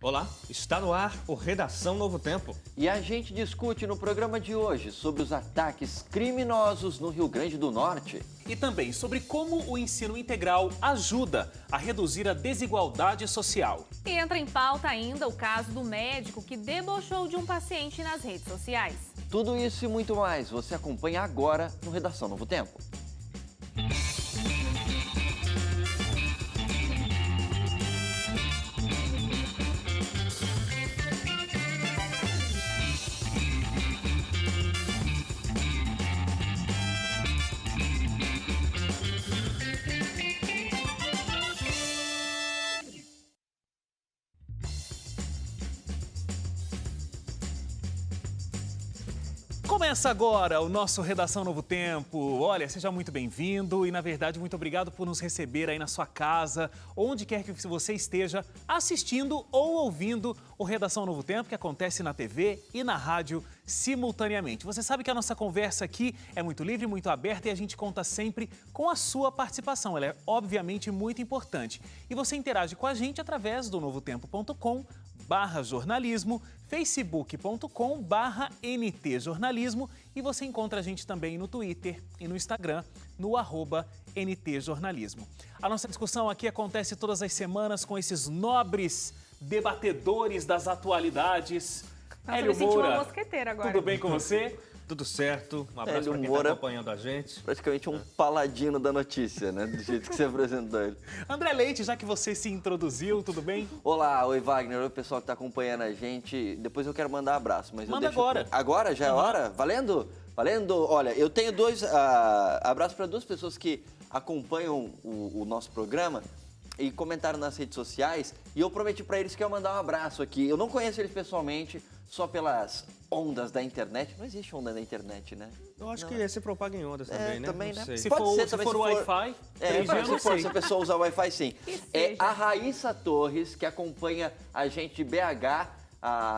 Olá, está no ar o Redação Novo Tempo. E a gente discute no programa de hoje sobre os ataques criminosos no Rio Grande do Norte. E também sobre como o ensino integral ajuda a reduzir a desigualdade social. E entra em pauta ainda o caso do médico que debochou de um paciente nas redes sociais. Tudo isso e muito mais você acompanha agora no Redação Novo Tempo. Começa agora o nosso Redação Novo Tempo. Olha, seja muito bem-vindo e, na verdade, muito obrigado por nos receber aí na sua casa, onde quer que você esteja assistindo ou ouvindo o Redação Novo Tempo, que acontece na TV e na rádio simultaneamente. Você sabe que a nossa conversa aqui é muito livre, muito aberta e a gente conta sempre com a sua participação. Ela é, obviamente, muito importante. E você interage com a gente através do novotempo.com/jornalismo, facebook.com/ntjornalismo e você encontra a gente também no Twitter e no Instagram, no @ntjornalismo. A nossa discussão aqui acontece todas as semanas com esses nobres debatedores das atualidades. Nossa, Hélio eu me senti uma Moura, mosqueteira agora. tudo bem com você? Tudo certo, um abraço Hélio para quem Moura. está acompanhando a gente. Praticamente um paladino da notícia, né? Do jeito que você apresentou ele. André Leite, já que você se introduziu, tudo bem? Olá, oi Wagner, oi pessoal que está acompanhando a gente. Depois eu quero mandar abraço, mas Manda eu deixo... agora. Agora? Já é hora? Valendo? Valendo? Olha, eu tenho dois abraços para duas pessoas que acompanham o nosso programa e comentaram nas redes sociais e eu prometi para eles que eu ia mandar um abraço aqui. Eu não conheço eles pessoalmente, só pelas ondas da internet. Não existe onda na internet, né? Eu acho que esse propaga em ondas também, né? também, Não né? sei. Se Pode for, ser se também, for se o for- Wi-Fi, É, 3G eu não se sei. a pessoa usar o Wi-Fi, sim. Que É seja. a Raíssa Torres, que acompanha a gente de BH,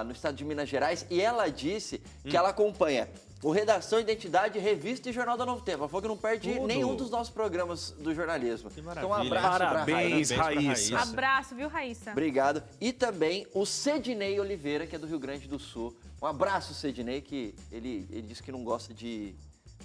no estado de Minas Gerais, e ela disse que ela acompanha o Redação, Identidade, Revista e Jornal da Novo Tempo. Ela falou que não perde Tudo. nenhum dos nossos programas do jornalismo. Que Então, um maravilha. abraço pra Parabéns, Raíssa. Parabéns pra Raíssa. Raíssa. Abraço, viu, Raíssa? Obrigado. E também o Cedinei Oliveira, que é do Rio Grande do Sul. Um abraço, Cedinei, que ele disse que não gosta de...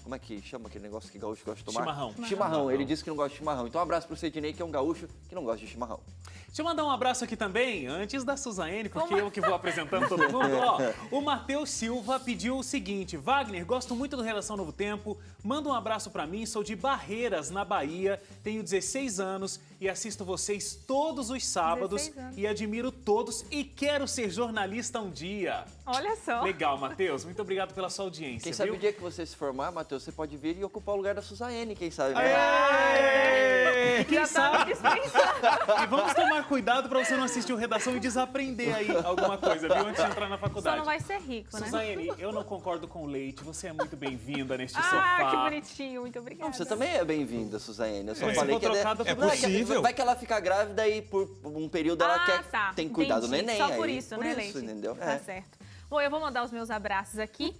Como é que chama aquele negócio que gaúcho gosta de tomar? Chimarrão. Chimarrão. Ele disse que não gosta de chimarrão. Então, um abraço pro Cedinei, que é um gaúcho que não gosta de chimarrão. Deixa eu mandar um abraço aqui também, antes da Suzane, porque eu que vou apresentando todo mundo. Ó, o Matheus Silva pediu o seguinte: Wagner, gosto muito do Redação Novo Tempo, manda um abraço pra mim, sou de Barreiras, na Bahia, tenho 16 anos e assisto vocês todos os sábados 16 anos. e admiro todos e quero ser jornalista um dia. Olha só. Legal, Matheus, muito obrigado pela sua audiência, Quem sabe viu? o dia que você se formar, Matheus, você pode vir e ocupar o lugar da Suzane, quem sabe? né? Aê! E quem Já tava sabe... dispensando. E vamos tomar cuidado para você não assistir o Redação e desaprender aí alguma coisa, viu? Antes de entrar na Só faculdade. não vai ser rico, né? Suzane, eu não concordo com o Leite. Você é muito bem-vinda neste Ah, sofá. que bonitinho. Muito obrigada. Não, você também é bem-vinda, Suzane. Eu só Se falei for que trocado, é Não, que possível. vai que ela fica grávida e por um período ela quer Tá. tem que cuidar do Entendi. neném. Só por aí. isso, Por né, isso, Leite? entendeu? Tá É. certo. Bom, eu vou mandar os meus abraços aqui.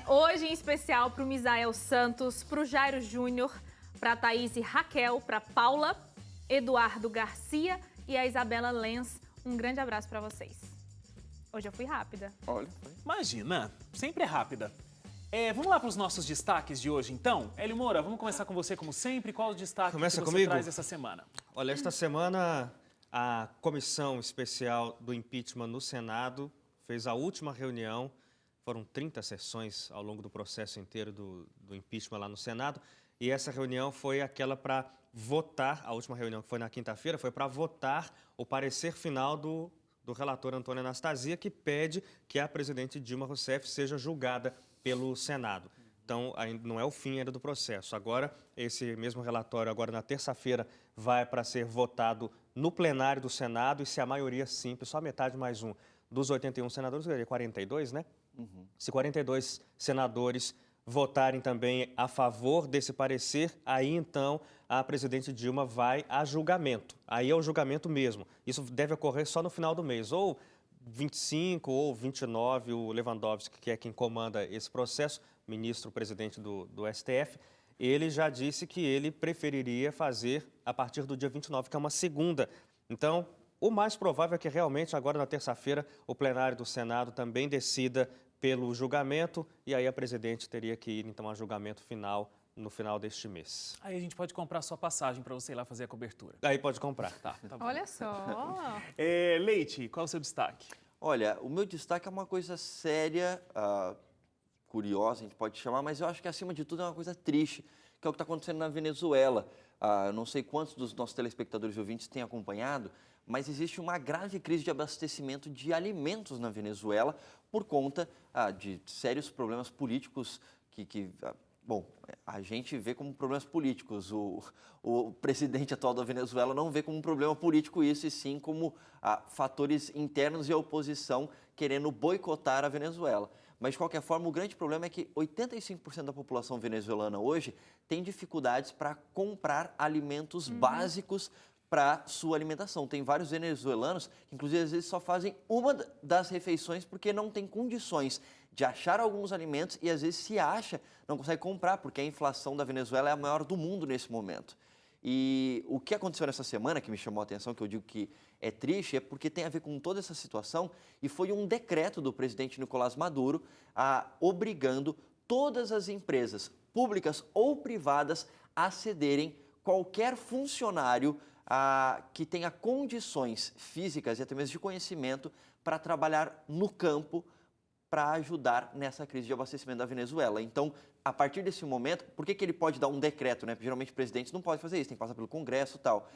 Hoje, em especial, pro Misael Santos, pro Jairo Júnior, pra Thaís e Raquel, pra Paula, Eduardo Garcia e a Isabela Lenz. Um grande abraço pra vocês. Hoje eu fui rápida. Olha, foi. Imagina, sempre é rápida. Vamos lá para os nossos destaques de hoje, então? Hélio Moura, vamos começar com você, como sempre. Qual o destaque Começa que você comigo? traz essa semana? Olha, esta semana a Comissão Especial do Impeachment no Senado fez a última reunião. Foram 30 sessões ao longo do processo inteiro do impeachment lá no Senado. E essa reunião foi aquela para votar, a última reunião que foi na quinta-feira, foi para votar o parecer final do relator Antônio Anastasia, que pede que a presidente Dilma Rousseff seja julgada pelo Senado. Então, ainda não é o fim ainda do processo. Agora, esse mesmo relatório, agora na terça-feira, vai para ser votado no plenário do Senado e se a maioria simples, só metade mais um, dos 81 senadores, 42, né? Se 42 senadores votarem também a favor desse parecer, aí então a presidente Dilma vai a julgamento. Aí é o julgamento mesmo. Isso deve ocorrer só no final do mês, ou 25 ou 29, o Lewandowski, que é quem comanda esse processo, ministro-presidente do STF, ele já disse que ele preferiria fazer a partir do dia 29, que é uma segunda. Então, o mais provável é que realmente agora na terça-feira o plenário do Senado também decida pelo julgamento e aí a presidente teria que ir então a julgamento final no final deste mês. Aí a gente pode comprar sua passagem para você ir lá fazer a cobertura. Aí pode comprar. Tá bom. Olha só. Leite, qual é o seu destaque? Olha, o meu destaque é uma coisa séria, curiosa, a gente pode chamar, mas eu acho que acima de tudo é uma coisa triste, que é o que está acontecendo na Venezuela. Eu não sei quantos dos nossos telespectadores e ouvintes têm acompanhado, mas existe uma grave crise de abastecimento de alimentos na Venezuela por conta de sérios problemas políticos Bom, a gente vê como problemas políticos. O presidente atual da Venezuela não vê como um problema político isso, e sim como fatores internos e a oposição querendo boicotar a Venezuela. Mas, de qualquer forma, o grande problema é que 85% da população venezuelana hoje tem dificuldades para comprar alimentos básicos para sua alimentação. Tem vários venezuelanos que, inclusive, às vezes só fazem uma das refeições porque não tem condições de achar alguns alimentos e, às vezes, se acha, não consegue comprar, porque a inflação da Venezuela é a maior do mundo nesse momento. E o que aconteceu nessa semana, que me chamou a atenção, que eu digo que é triste, é porque tem a ver com toda essa situação, e foi um decreto do presidente Nicolás Maduro obrigando todas as empresas, públicas ou privadas, a cederem qualquer funcionário que tenha condições físicas e até mesmo de conhecimento para trabalhar no campo para ajudar nessa crise de abastecimento da Venezuela. Então, a partir desse momento, por que ele pode dar um decreto, né? Porque geralmente presidentes não podem fazer isso, tem que passar pelo Congresso e tal.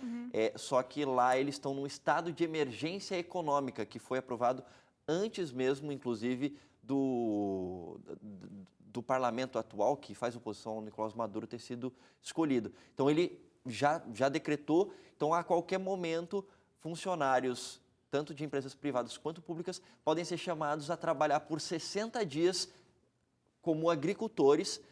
Só que lá eles estão num estado de emergência econômica, que foi aprovado antes mesmo, inclusive, do parlamento atual, que faz oposição ao Nicolás Maduro, ter sido escolhido. Então, ele já decretou, então a qualquer momento, funcionários tanto de empresas privadas quanto públicas, podem ser chamados a trabalhar por 60 dias como agricultores,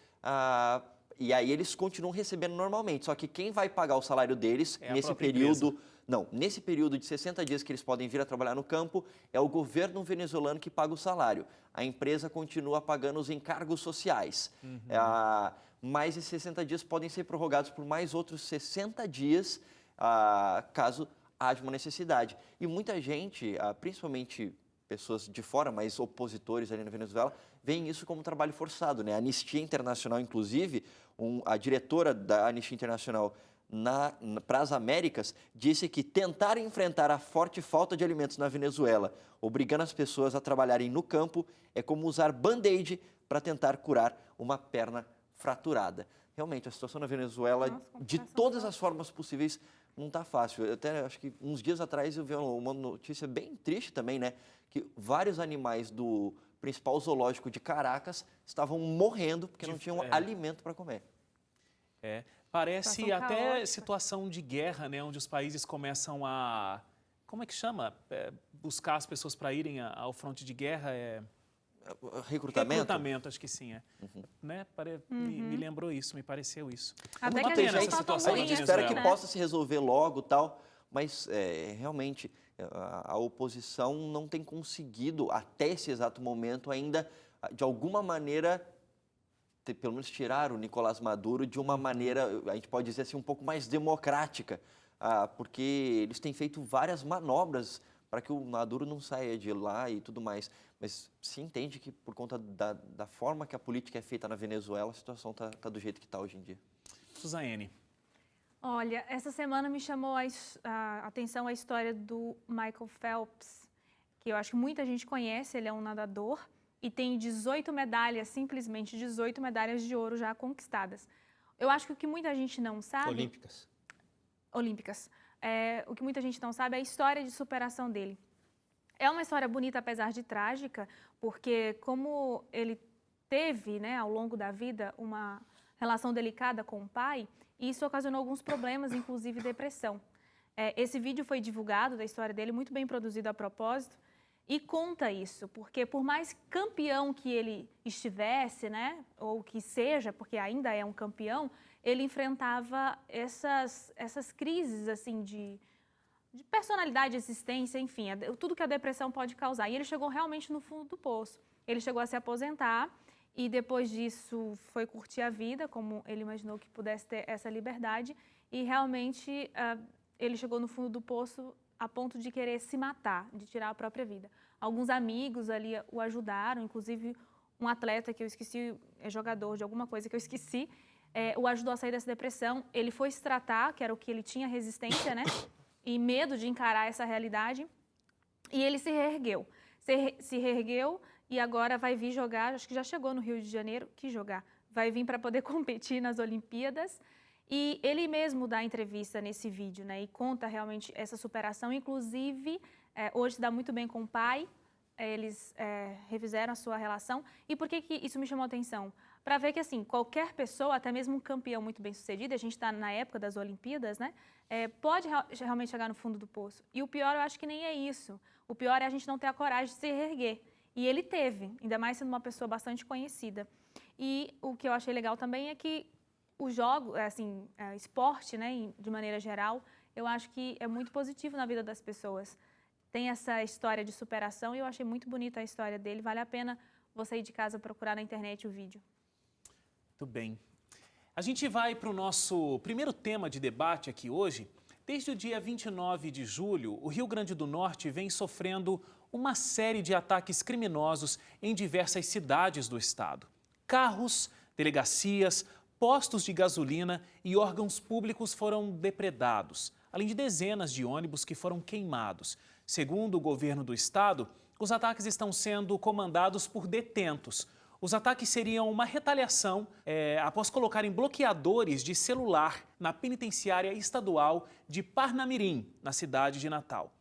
e aí eles continuam recebendo normalmente. Só que quem vai pagar o salário deles nesse período... Não, nesse período de 60 dias que eles podem vir a trabalhar no campo, é o governo venezuelano que paga o salário. A empresa continua pagando os encargos sociais. Mas esses 60 dias podem ser prorrogados por mais outros 60 dias, caso haja uma necessidade. E muita gente, principalmente pessoas de fora, mas opositores ali na Venezuela, veem isso como trabalho forçado, né? A Anistia Internacional, inclusive, a diretora da Anistia Internacional para as Américas, disse que tentar enfrentar a forte falta de alimentos na Venezuela, obrigando as pessoas a trabalharem no campo, é como usar band-aid para tentar curar uma perna fraturada. Realmente, a situação na Venezuela, de todas as formas possíveis, não está fácil. Eu até acho que uns dias atrás eu vi uma notícia bem triste também, né? Que vários animais do principal zoológico de Caracas estavam morrendo porque não tinham alimento para comer. Parece até situação de guerra, né? Onde os países começam a... Como é que chama? Buscar as pessoas para irem ao fronte de guerra. Recrutamento? Recrutamento, acho que sim, Né? Me lembrou isso, me pareceu isso. Até que a gente situação a gente espera que possa se resolver logo e tal, mas realmente a oposição não tem conseguido, até esse exato momento, ainda, de alguma maneira, pelo menos tirar o Nicolás Maduro de uma maneira, a gente pode dizer assim, um pouco mais democrática, porque eles têm feito várias manobras para que o Maduro não saia de lá e tudo mais. Mas se entende que, por conta da forma que a política é feita na Venezuela, a situação está do jeito que está hoje em dia. Suzane. Olha, essa semana me chamou a atenção a história do Michael Phelps, que eu acho que muita gente conhece, ele é um nadador e tem 18 medalhas, simplesmente 18 medalhas de ouro já conquistadas. Eu acho que o que muita gente não sabe... Olímpicas. O que muita gente não sabe é a história de superação dele. É uma história bonita, apesar de trágica, porque como ele teve, né, ao longo da vida, uma relação delicada com o pai, isso ocasionou alguns problemas, inclusive depressão. Esse vídeo foi divulgado, da história dele, muito bem produzido a propósito, e conta isso, porque por mais campeão que ele estivesse, né, ou que seja, porque ainda é um campeão, ele enfrentava essas crises, assim, de personalidade, existência, enfim, tudo que a depressão pode causar. E ele chegou realmente no fundo do poço. Ele chegou a se aposentar e depois disso foi curtir a vida, como ele imaginou que pudesse ter essa liberdade. E realmente ele chegou no fundo do poço a ponto de querer se matar, de tirar a própria vida. Alguns amigos ali o ajudaram, inclusive um atleta que eu esqueci, é jogador de alguma coisa que eu esqueci, o ajudou a sair dessa depressão. Ele foi se tratar, que era o que ele tinha resistência, né? E medo de encarar essa realidade. E ele se reergueu. Se reergueu e agora vai vir jogar, acho que já chegou no Rio de Janeiro, que jogar? Vai vir para poder competir nas Olimpíadas. E ele mesmo dá entrevista nesse vídeo, né? E conta realmente essa superação. Inclusive, hoje se dá muito bem com o pai. Eles refizeram a sua relação. E por que isso me chamou a atenção? Para ver que, assim, qualquer pessoa, até mesmo um campeão muito bem-sucedido, a gente está na época das Olimpíadas, né? Pode realmente chegar no fundo do poço. E o pior, eu acho que nem é isso. O pior é a gente não ter a coragem de se reerguer. E ele teve, ainda mais sendo uma pessoa bastante conhecida. E o que eu achei legal também é que o jogo, assim, esporte, né, de maneira geral, eu acho que é muito positivo na vida das pessoas. Tem essa história de superação e eu achei muito bonita a história dele. Vale a pena você ir de casa procurar na internet o vídeo. Muito bem. A gente vai para o nosso primeiro tema de debate aqui hoje. Desde o dia 29 de julho, o Rio Grande do Norte vem sofrendo uma série de ataques criminosos em diversas cidades do estado. Carros, delegacias, postos de gasolina e órgãos públicos foram depredados, além de dezenas de ônibus que foram queimados. Segundo o governo do estado, os ataques estão sendo comandados por detentos. Os ataques seriam uma retaliação após colocarem bloqueadores de celular na penitenciária estadual de Parnamirim, na cidade de Natal.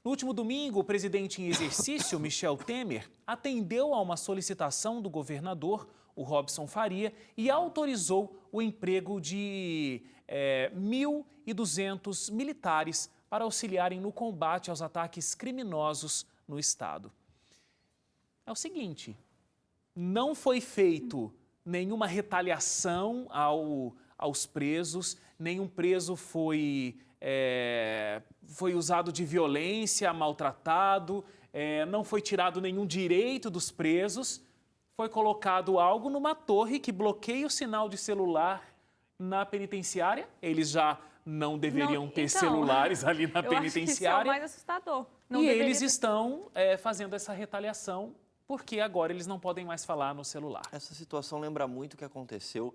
No último domingo, o presidente em exercício, Michel Temer, atendeu a uma solicitação do governador, o Robson Faria, e autorizou o emprego de 1.200 militares para auxiliarem no combate aos ataques criminosos no estado. É o seguinte, não foi feito nenhuma retaliação aos presos, nenhum preso foi usado de violência, maltratado, não foi tirado nenhum direito dos presos, foi colocado algo numa torre que bloqueia o sinal de celular na penitenciária. Eles já não deveriam ter celulares ali na penitenciária. Eu acho que isso é o mais assustador. E eles estão fazendo essa retaliação porque agora eles não podem mais falar no celular. Essa situação lembra muito o que aconteceu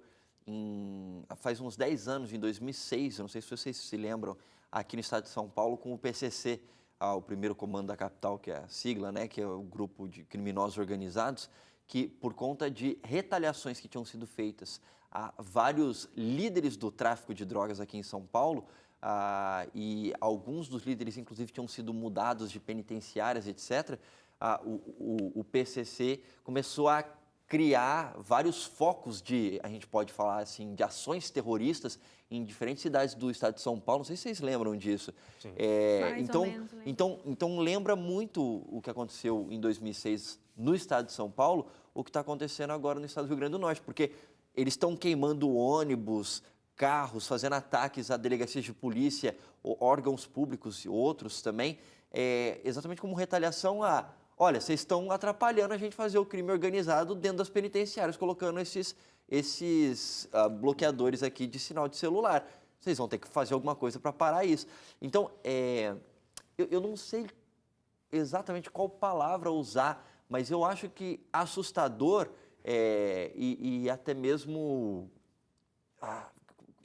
faz uns 10 anos, em 2006, eu não sei se vocês se lembram, aqui no estado de São Paulo, com o PCC, o primeiro comando da capital, que é a sigla, né, que é o grupo de criminosos organizados, que por conta de retaliações que tinham sido feitas a vários líderes do tráfico de drogas aqui em São Paulo, e alguns dos líderes, inclusive, tinham sido mudados de penitenciárias, etc., o PCC começou a criar vários focos a gente pode falar assim, de ações terroristas em diferentes cidades do estado de São Paulo. Não sei se vocês lembram disso. Sim. Então lembra muito o que aconteceu em 2006 no estado de São Paulo, o que está acontecendo agora no estado do Rio Grande do Norte, porque eles estão queimando ônibus, carros, fazendo ataques a delegacias de polícia, órgãos públicos e outros também, exatamente como retaliação olha, vocês estão atrapalhando a gente fazer o crime organizado dentro das penitenciárias, colocando esses bloqueadores aqui de sinal de celular. Vocês vão ter que fazer alguma coisa para parar isso. Então, eu não sei exatamente qual palavra usar, mas eu acho que assustador e até mesmo...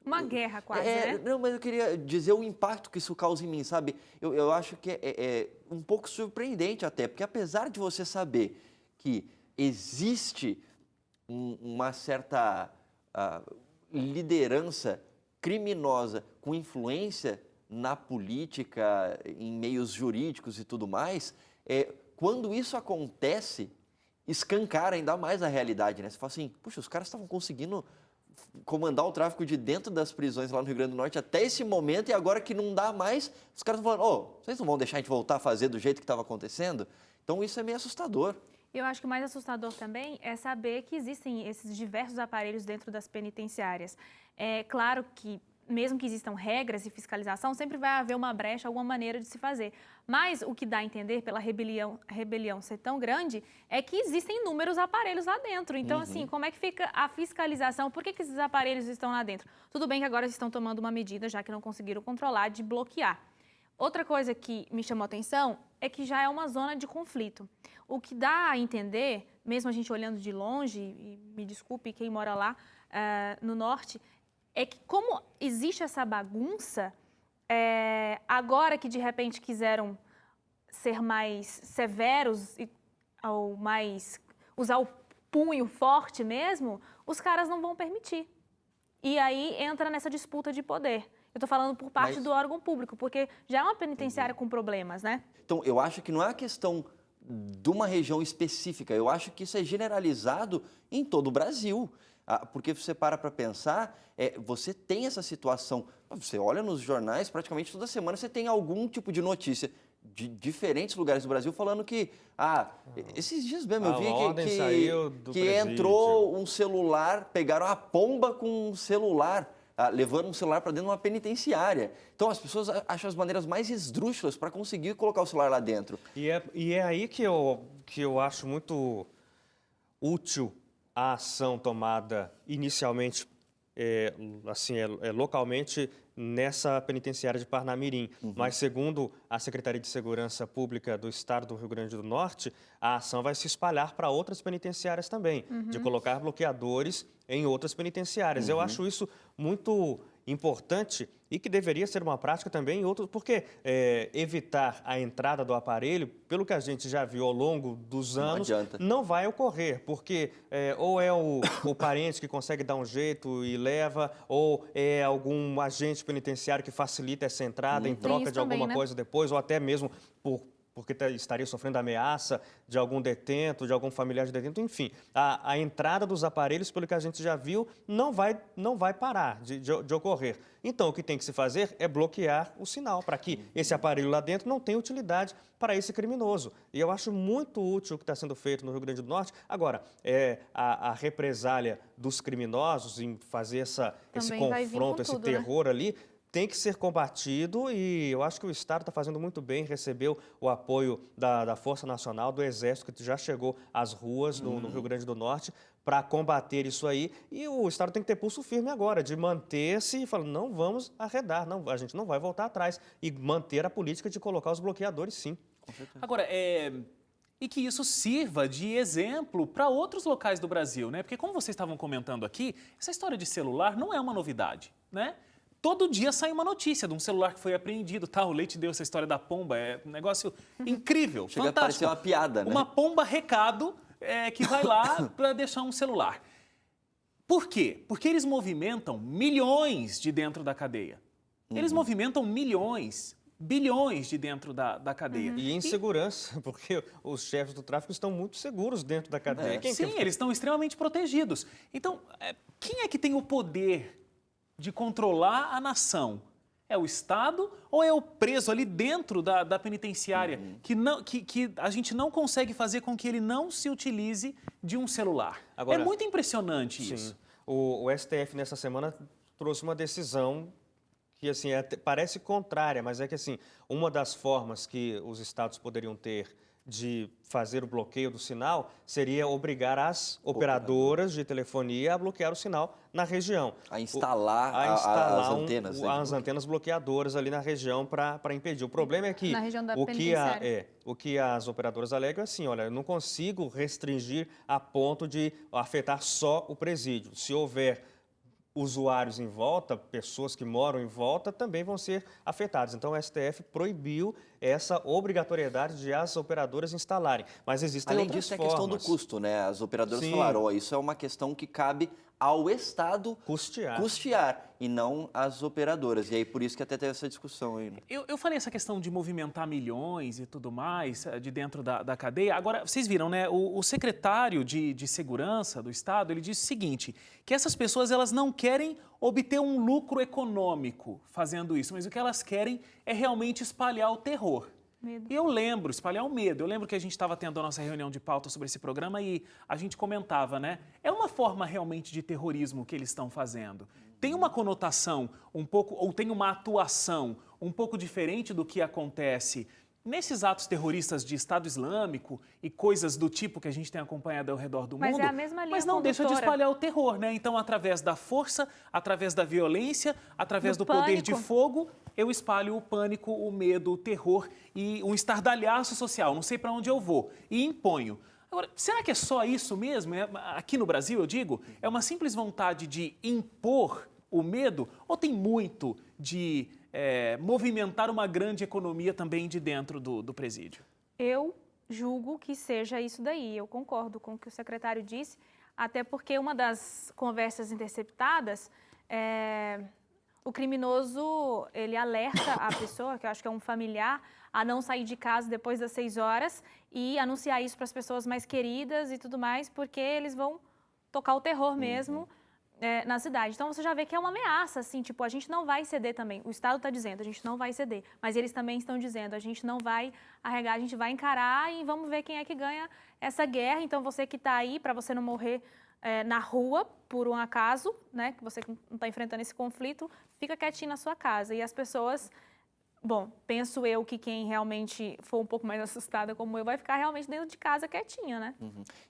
Uma guerra quase, né? Não, mas eu queria dizer o impacto que isso causa em mim, sabe? Eu acho que é um pouco surpreendente até, porque apesar de você saber que existe uma certa liderança criminosa com influência na política, em meios jurídicos e tudo mais, quando isso acontece, escancara ainda mais a realidade, né? Você fala assim, puxa, os caras estavam conseguindo comandar o tráfico de dentro das prisões lá no Rio Grande do Norte até esse momento, e agora que não dá mais, os caras estão falando, vocês não vão deixar a gente voltar a fazer do jeito que estava acontecendo? Então isso é meio assustador. Eu acho que o mais assustador também é saber que existem esses diversos aparelhos dentro das penitenciárias. É claro que, mesmo que existam regras e fiscalização, sempre vai haver uma brecha, alguma maneira de se fazer. Mas o que dá a entender pela rebelião ser tão grande é que existem inúmeros aparelhos lá dentro. Então, assim, como é que fica a fiscalização? Por que esses aparelhos estão lá dentro? Tudo bem que agora eles estão tomando uma medida, já que não conseguiram controlar, de bloquear. Outra coisa que me chamou a atenção é que já é uma zona de conflito. O que dá a entender, mesmo a gente olhando de longe, e me desculpe quem mora lá no norte, é que como existe essa bagunça, agora que de repente quiseram ser mais severos ou mais usar o punho forte mesmo, os caras não vão permitir. E aí entra nessa disputa de poder. Eu estou falando por parte do órgão público, porque já é uma penitenciária com problemas, né? Então, eu acho que não é uma questão de uma região específica, eu acho que isso é generalizado em todo o Brasil. Porque você para pensar, você tem essa situação, você olha nos jornais, praticamente toda semana você tem algum tipo de notícia de diferentes lugares do Brasil falando que, esses dias mesmo eu vi que entrou um celular, pegaram a pomba com um celular, levando um celular para dentro de uma penitenciária. Então as pessoas acham as maneiras mais esdrúxulas para conseguir colocar o celular lá dentro. E é aí que eu acho muito útil a ação tomada inicialmente, localmente, nessa penitenciária de Parnamirim. Mas, segundo a Secretaria de Segurança Pública do Estado do Rio Grande do Norte, a ação vai se espalhar para outras penitenciárias também, de colocar bloqueadores em outras penitenciárias. Eu acho isso muito importante e que deveria ser uma prática também em outros, porque evitar a entrada do aparelho, pelo que a gente já viu ao longo dos anos, não vai ocorrer, porque ou é o parente que consegue dar um jeito e leva, ou é algum agente penitenciário que facilita essa entrada em troca de alguma coisa depois, ou até mesmo porque estaria sofrendo ameaça de algum detento, de algum familiar de detento, enfim. A entrada dos aparelhos, pelo que a gente já viu, não vai parar de ocorrer. Então, o que tem que se fazer é bloquear o sinal, para que esse aparelho lá dentro não tenha utilidade para esse criminoso. E eu acho muito útil o que está sendo feito no Rio Grande do Norte. Agora, a represália dos criminosos em fazer esse confronto, esse terror ali, tem que ser combatido e eu acho que o Estado está fazendo muito bem, recebeu o apoio da Força Nacional, do Exército, que já chegou às ruas no Rio Grande do Norte para combater isso aí. E o Estado tem que ter pulso firme agora, de manter-se e falar, não vamos arredar, a gente não vai voltar atrás. E manter a política de colocar os bloqueadores, sim. Agora, e que isso sirva de exemplo para outros locais do Brasil, né? Porque como vocês estavam comentando aqui, essa história de celular não é uma novidade, né? Todo dia sai uma notícia de um celular que foi apreendido, o Leite deu essa história da pomba, é um negócio incrível, Chega fantástico. a parecer uma piada, né? Uma pomba recado que vai lá para deixar um celular. Por quê? Porque eles movimentam milhões de dentro da cadeia. Eles movimentam milhões, bilhões de dentro da cadeia. E insegurança, porque os chefes do tráfico estão muito seguros dentro da cadeia. Sim, eles estão extremamente protegidos. Então, quem é que tem o poder de controlar a nação? É o Estado ou é o preso ali dentro da penitenciária que a gente não consegue fazer com que ele não se utilize de um celular? Agora, é muito impressionante isso. O STF nessa semana trouxe uma decisão que assim, parece contrária, mas é que assim, uma das formas que os estados poderiam ter de fazer o bloqueio do sinal seria obrigar as operadoras de telefonia a bloquear o sinal na região. A instalar as antenas. As antenas bloqueadoras ali na região para impedir. O problema é que na região da o que as operadoras alegam é assim, olha, eu não consigo restringir a ponto de afetar só o presídio. Se houver usuários em volta, pessoas que moram em volta, também vão ser afetadas. Então, o STF proibiu essa obrigatoriedade de as operadoras instalarem. Mas existem outras formas. Além disso, é a questão do custo, né? As operadoras falaram, isso é uma questão que cabe ao Estado custear e não às operadoras. E aí, por isso que até teve essa discussão aí. Né? Eu falei essa questão de movimentar milhões e tudo mais de dentro da cadeia. Agora, vocês viram, né? O secretário de Segurança do Estado, ele disse o seguinte, que essas pessoas elas não querem obter um lucro econômico fazendo isso, mas o que elas querem é realmente espalhar o terror. Medo. E eu lembro, espalhar o medo. Eu lembro que a gente estava tendo a nossa reunião de pauta sobre esse programa e a gente comentava, né? É uma forma realmente de terrorismo que eles estão fazendo. Tem uma conotação um pouco, ou tem uma atuação um pouco diferente do que acontece nesses atos terroristas de Estado Islâmico e coisas do tipo que a gente tem acompanhado ao redor do Mas mundo, é a mesma linha mas não deixa de condutora. espalhar o terror, né? Então, através da força, através da violência, através do Do poder de pânico. fogo, eu espalho o pânico, o medo, o terror e um estardalhaço social. Não sei para onde eu vou e imponho. Agora, será que é só isso mesmo? Aqui no Brasil, eu digo, é uma simples vontade de impor o medo ou tem muito de movimentar uma grande economia também de dentro do presídio? Eu julgo que seja isso daí. Eu concordo com o que o secretário disse, até porque uma das conversas interceptadas, o criminoso, ele alerta a pessoa, que eu acho que é um familiar, a não sair de casa depois das 6 horas e anunciar isso para as pessoas mais queridas e tudo mais, porque eles vão tocar o terror mesmo na cidade. Então, você já vê que é uma ameaça, assim, tipo, a gente não vai ceder também. O Estado está dizendo, a gente não vai ceder. Mas eles também estão dizendo, a gente não vai arregar, a gente vai encarar e vamos ver quem é que ganha essa guerra. Então, você que está aí, para você não morrer na rua, por um acaso, né, que você não está enfrentando esse conflito, fica quietinho na sua casa. E as pessoas... Bom, penso eu que quem realmente for um pouco mais assustada como eu vai ficar realmente dentro de casa quietinha, né?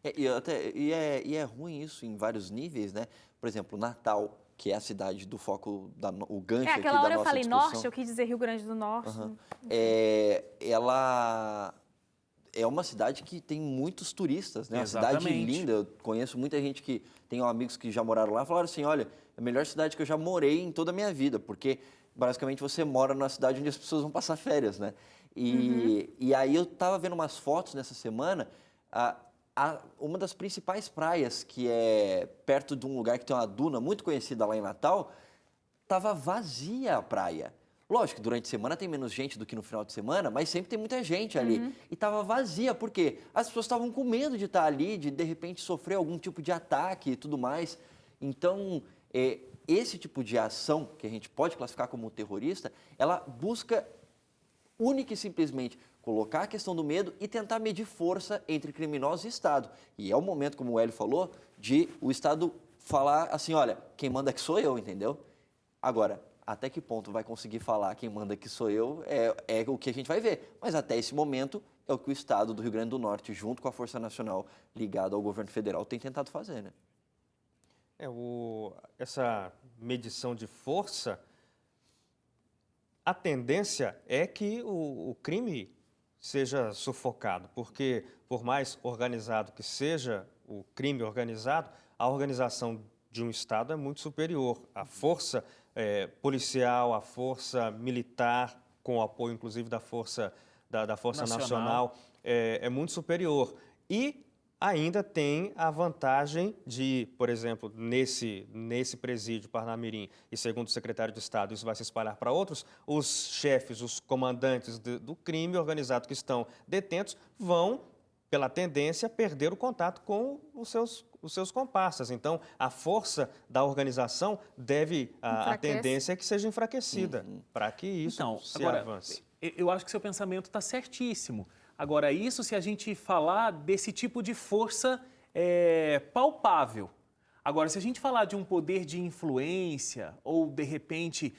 E é ruim isso em vários níveis, né? Por exemplo, Natal, que é a cidade do foco, o gancho aqui da Aquela hora eu nossa falei discussão. norte, eu quis dizer Rio Grande do Norte. Ela é uma cidade que tem muitos turistas, né? Uma cidade Exatamente. linda. Eu conheço muita gente que tem amigos que já moraram lá e falaram assim, olha, é a melhor cidade que eu já morei em toda a minha vida, porque basicamente você mora numa cidade onde as pessoas vão passar férias, né? E aí eu tava vendo umas fotos nessa semana, uma das principais praias, que é perto de um lugar que tem uma duna muito conhecida lá em Natal, tava vazia a praia. Lógico que durante a semana tem menos gente do que no final de semana, mas sempre tem muita gente ali. E tava vazia, por quê? As pessoas estavam com medo de estar ali, de repente sofrer algum tipo de ataque e tudo mais. Então, esse tipo de ação, que a gente pode classificar como terrorista, ela busca única e simplesmente colocar a questão do medo e tentar medir força entre criminosos e Estado. E é o momento, como o Hélio falou, de o Estado falar assim, olha, quem manda aqui sou eu, entendeu? Agora, até que ponto vai conseguir falar quem manda aqui sou eu é o que a gente vai ver. Mas até esse momento é o que o Estado do Rio Grande do Norte, junto com a Força Nacional ligada ao governo federal, tem tentado fazer, né? Essa medição de força, a tendência é que o crime seja sufocado, porque por mais organizado que seja o crime organizado, a organização de um Estado é muito superior. A força policial, a força militar, com o apoio inclusive da Força Nacional, é muito superior. E ainda tem a vantagem de, por exemplo, nesse presídio Parnamirim, e segundo o secretário de Estado, isso vai se espalhar para outros, os chefes, os comandantes do crime organizado que estão detentos vão, pela tendência, perder o contato com os seus comparsas. Então, a força da organização a tendência é que seja enfraquecida, para que isso avance. Eu acho que seu pensamento está certíssimo. Agora, isso se a gente falar desse tipo de força palpável. Agora, se a gente falar de um poder de influência ou, de repente,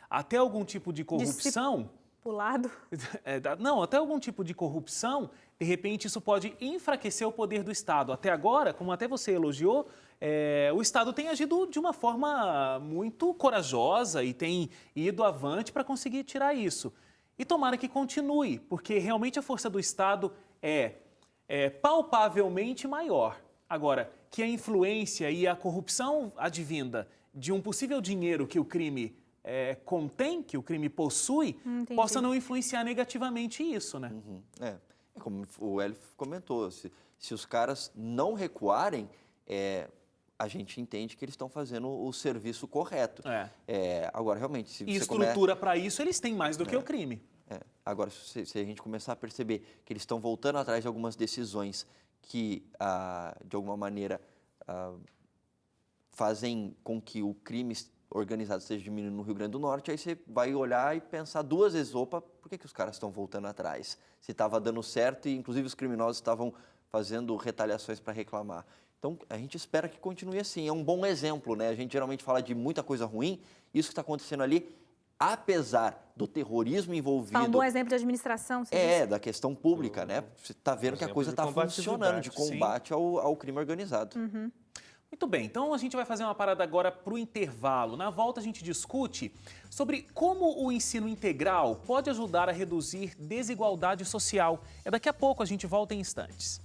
até algum tipo de corrupção... Discipulado. Não, até algum tipo de corrupção, de repente isso pode enfraquecer o poder do Estado. Até agora, como até você elogiou, o Estado tem agido de uma forma muito corajosa e tem ido avante para conseguir tirar isso. E tomara que continue, porque realmente a força do Estado é palpavelmente maior. Agora, que a influência e a corrupção advinda de um possível dinheiro que o crime contém, que o crime possui, possa não influenciar negativamente isso, né? É como o Hélio comentou, se os caras não recuarem, a gente entende que eles estão fazendo o serviço correto. Agora, realmente, se E você estrutura para isso, eles têm mais do que o crime. Agora, se a gente começar a perceber que eles estão voltando atrás de algumas decisões que, de alguma maneira, fazem com que o crime organizado esteja diminuindo no Rio Grande do Norte, aí você vai olhar e pensar duas vezes, opa, por que os caras estão voltando atrás? Se estava dando certo e, inclusive, os criminosos estavam fazendo retaliações para reclamar. Então, a gente espera que continue assim. É um bom exemplo, né? A gente geralmente fala de muita coisa ruim, isso que está acontecendo ali apesar do terrorismo envolvido... Fala um bom exemplo de administração. Você disse. da questão pública, né? Você está vendo que a coisa está funcionando de combate ao crime organizado. Muito bem, então a gente vai fazer uma parada agora para o intervalo. Na volta a gente discute sobre como o ensino integral pode ajudar a reduzir desigualdade social. Daqui a pouco, a gente volta em instantes.